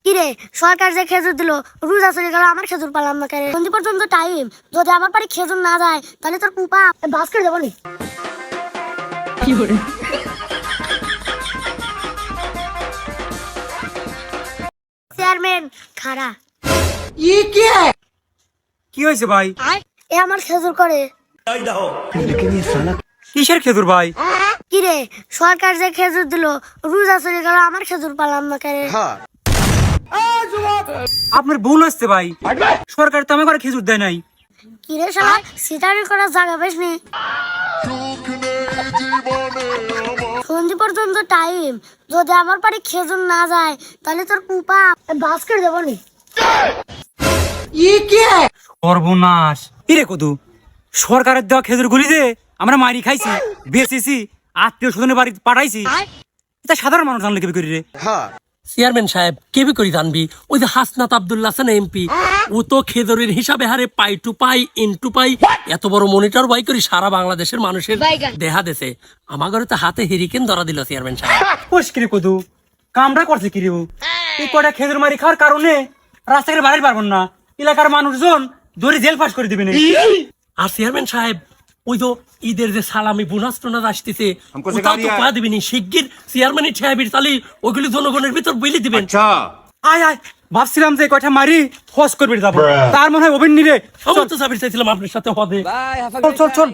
কিরে সরকার যে খেজুর দিল রোজা চলে গেল আমার খেজুর পালাম না কেন সন্ধি পর্যন্ত টাইম যদি আমার বাড়ি খেজুর না যায় তাহলে তোর পুপা বাস করে দেবো নি চেয়ারম্যান খাড়া কি হয়েছে ভাই? এ আমার খেজুর করে কিসের খেজুর ভাই? কিরে সরকার যে খেজুর দিল রোজা চলে গেল আমার খেজুর পালাম না কেন আপনার ভুল হচ্ছে ভাই, সরকার তো আমার ঘরে খেজুর দেয় নাই। কিরে শালা সিটারি করার জায়গা বেশ নি সন্ধি পর্যন্ত টাইম যদি আমার বাড়ি খেজুর না যায় তাহলে তোর পুপা বাস করে দেবো নি সর্বনাশ! ইরে কদু, সরকারের দেওয়া খেজুর গুলি যে আমরা মারি খাইছি, বেচেছি, আত্মীয় স্বজনের বাড়ি পাঠাইছি, এটা সাধারণ মানুষ জানলে কেবি করি রে। চেয়ারম্যান সাহেব কেবি করি জানবি? ওই যে হাসনাত আব্দুল্লাহ আছেন এমপি, ও তো খেজুরের হিসাবে হারে পাই টু পাই ইনটু পাই এত বড় মনিটর বাই করি সারা বাংলাদেশের মানুষের দেহা দেশে আমার ঘরে তো হাতে হেরিকেন ধরা দিল চেয়ারম্যান সাহেব। কোষ কিরে কদু, কামটা করছে কিরে ও? এই কটা খেজুর মারি খাওয়ার কারণে রাস্তাঘাটে বাড়াই পারবেন না, এলাকার মানুষজন ধরে জেল পাস করে দিবেন। আর চেয়ারম্যান সাহেব ওই তো ঈদের যে সালামি বোনাস টোনাস আসতেছে ওটাও তো পা দিবেনি শিগগির চেয়ারম্যানের সাহেবের তালি ওগুলি জনগণের ভিতর বিলি দিবেন। আয় আয়, ভাবছিলাম যে কয়টা মারি ফস করবে যাবো, তার মনে হয় অভিন নিরে আমি তো চাবির চাইছিলাম আপনার সাথে হবে। চল চল চল।